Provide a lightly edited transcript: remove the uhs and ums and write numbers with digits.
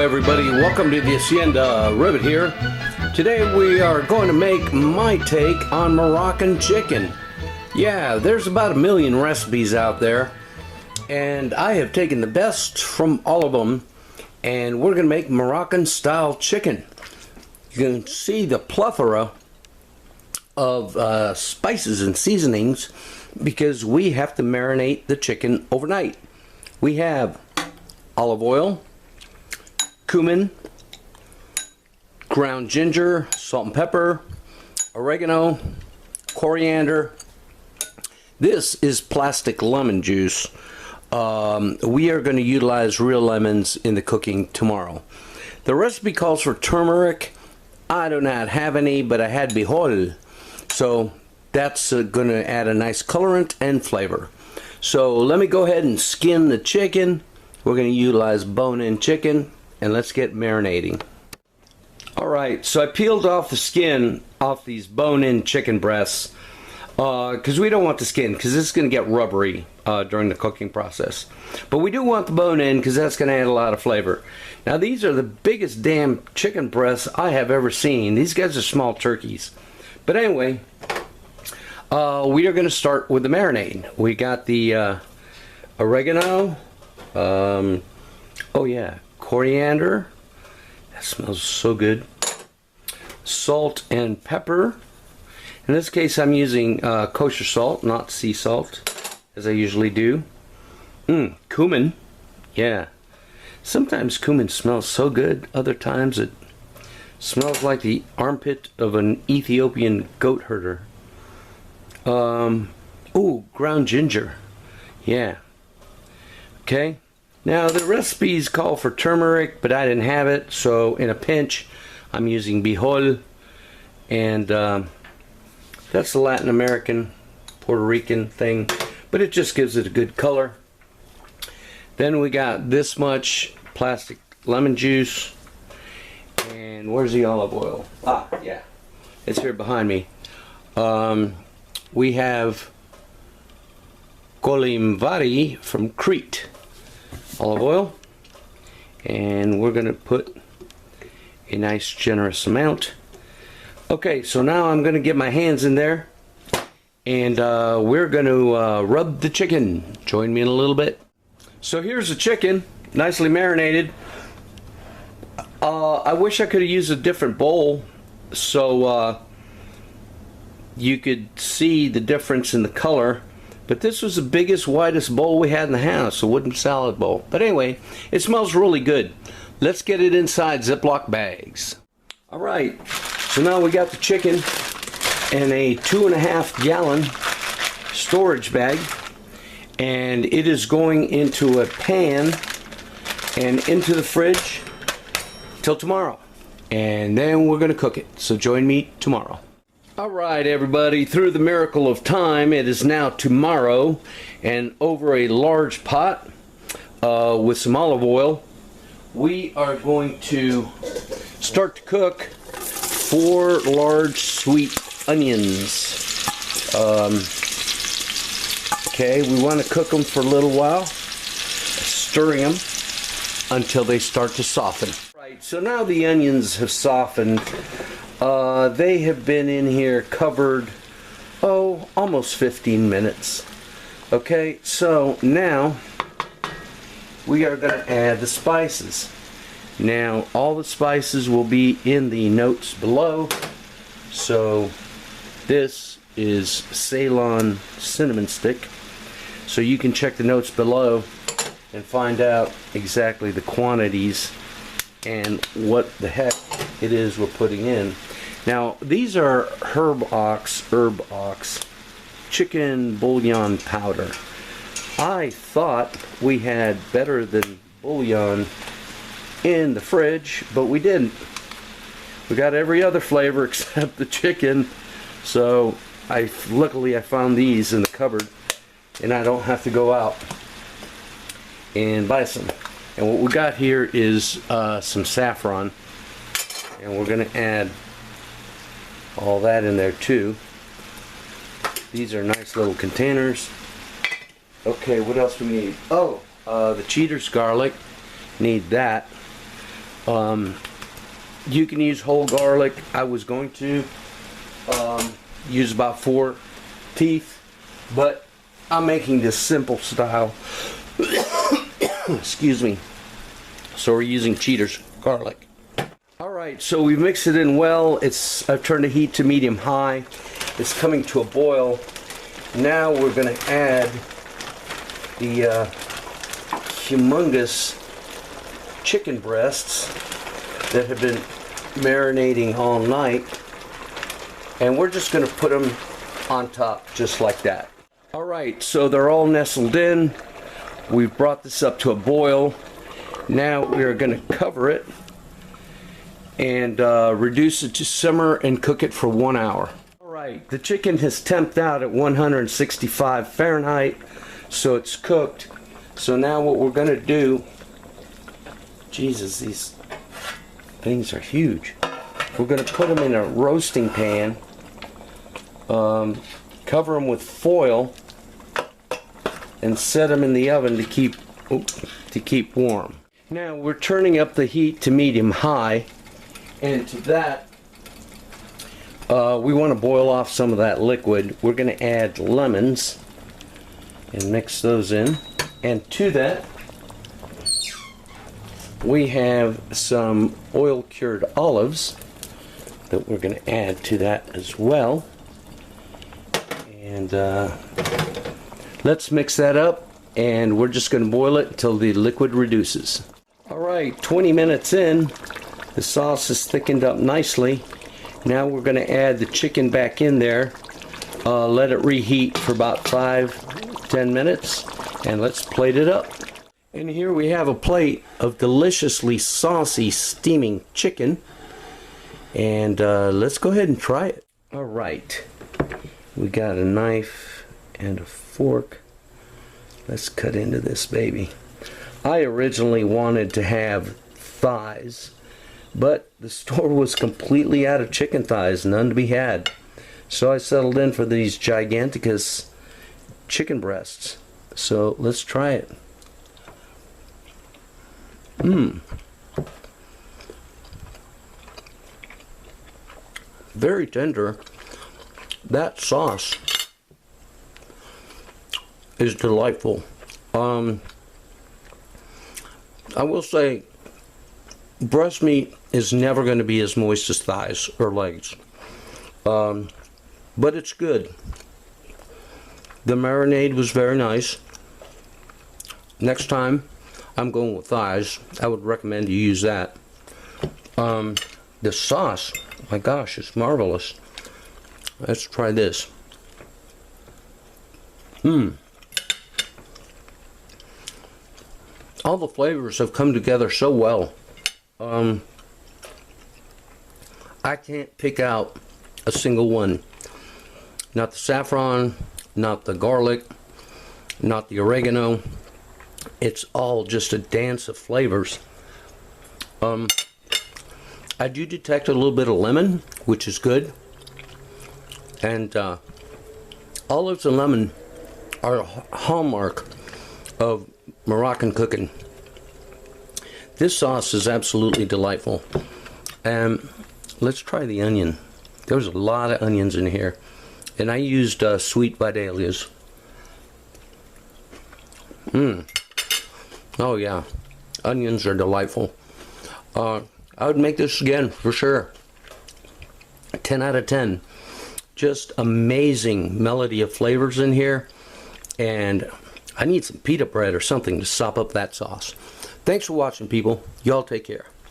everybody, welcome to the Hacienda. Ribbit here. Today we are going to make my take on Moroccan chicken. Yeah, there's about 1 million recipes out there, and I have taken the best from all of them, and we're going to make Moroccan style chicken. You can see the plethora of spices and seasonings because we have to marinate the chicken overnight. We have olive oil, cumin, ground ginger, salt and pepper, oregano, coriander. This is plastic lemon juice. We are going to utilize real lemons in the cooking tomorrow. The recipe calls for turmeric. I do not have any, but I had bijol. So that's going to add a nice colorant and flavor. So let me go ahead and skin the chicken. We're going to utilize bone-in chicken, and let's get marinating. Alright, so I peeled off the skin off these bone-in chicken breasts because we don't want the skin because it's going to get rubbery during the cooking process. But we do want the bone in because that's going to add a lot of flavor. Now these are the biggest damn chicken breasts I have ever seen. These guys are small turkeys. But anyway, we are going to start with the marinade. We got the oregano, oh yeah, coriander. That smells so good. Salt and pepper. In this case I'm using kosher salt, not sea salt, as I usually do. Cumin. Yeah. Sometimes cumin smells so good, other times it smells like the armpit of an Ethiopian goat herder. Ooh, ground ginger. Yeah. Okay. Now the recipes call for turmeric, but I didn't have it, so in a pinch I'm using bijol, and that's the Latin American, Puerto Rican thing, but it just gives it a good color. Then we got this much plastic lemon juice, and where's the olive oil? Ah, yeah, it's here behind me. We have Coriander from Crete olive oil, and we're going to put a nice generous amount. Okay, so now I'm going to get my hands in there, and we're going to rub the chicken. Join me in a little bit. So here's the chicken, nicely marinated. I wish I could have used a different bowl so you could see the difference in the color. But this was the biggest, widest bowl we had in the house, a wooden salad bowl. But anyway, it smells really good. Let's get it inside Ziploc bags. Alright, so now we got the chicken in a 2.5 gallon storage bag. And it is going into a pan and into the fridge till tomorrow. And then we're going to cook it. So join me tomorrow. Alright everybody, through the miracle of time, it is now tomorrow, and over a large pot with some olive oil, we are going to start to cook 4 large sweet onions. Okay, we want to cook them for a little while, stirring them until they start to soften. Right, so now the onions have softened. They have been in here covered, almost 15 minutes. Okay, so now we are going to add the spices. Now, all the spices will be in the notes below. So, this is Ceylon cinnamon stick. So you can check the notes below and find out exactly the quantities and what the heck it is we're putting in. Now these are herb ox chicken bouillon powder. I thought we had better than bouillon in the fridge, but we didn't. We got every other flavor except the chicken, so luckily I found these in the cupboard and I don't have to go out and buy some. And what we got here is some saffron, and we're going to add all that in there too. These are nice little containers. Okay, what else do we need? Oh, the cheaters garlic, need that. You can use whole garlic. I was going to use about 4 teeth, but I'm making this simple style. Excuse me. So we're using cheater's garlic. Alright, so we mix it in well. I've turned the heat to medium high. It's coming to a boil. Now we're going to add the humongous chicken breasts that have been marinating all night. And we're just going to put them on top just like that. Alright, so they're all nestled in. We've brought this up to a boil. Now we're going to cover it and reduce it to simmer and cook it for 1 hour. Alright, the chicken has temped out at 165 Fahrenheit, so it's cooked. So now what we're going to do, Jesus, these things are huge. We're going to put them in a roasting pan, cover them with foil, and set them in the oven to keep warm. Now we're turning up the heat to medium high, and to that we want to boil off some of that liquid. We're going to add lemons and mix those in, and to that we have some oil cured olives that we're going to add to that as well. And let's mix that up, and we're just going to boil it until the liquid reduces. Alright, 20 minutes in, the sauce is thickened up nicely. Now we're going to add the chicken back in there, let it reheat for about 5-10 minutes, and let's plate it up. And here we have a plate of deliciously saucy steaming chicken, and let's go ahead and try it. Alright, we got a knife and a fork. Let's cut into this baby. I originally wanted to have thighs, but the store was completely out of chicken thighs, none to be had. So I settled in for these giganticus chicken breasts. So let's try it. Very tender. That sauce is delightful. I will say breast meat is never going to be as moist as thighs or legs, but it's good. The marinade was very nice. Next time I'm going with thighs. I would recommend you use that. The sauce, my gosh, it's marvelous. Let's try this. All the flavors have come together so well. I can't pick out a single one. Not the saffron, not the garlic, not the oregano. It's all just a dance of flavors. I do detect a little bit of lemon, which is good. And olives and lemon are a hallmark of Moroccan cooking. This sauce is absolutely delightful. Let's try the onion. There's a lot of onions in here, and I used sweet vidalias. Oh yeah, onions are delightful. I would make this again for sure. 10 out of 10. Just amazing melody of flavors in here, and I need some pita bread or something to sop up that sauce. Thanks for watching, people. Y'all take care.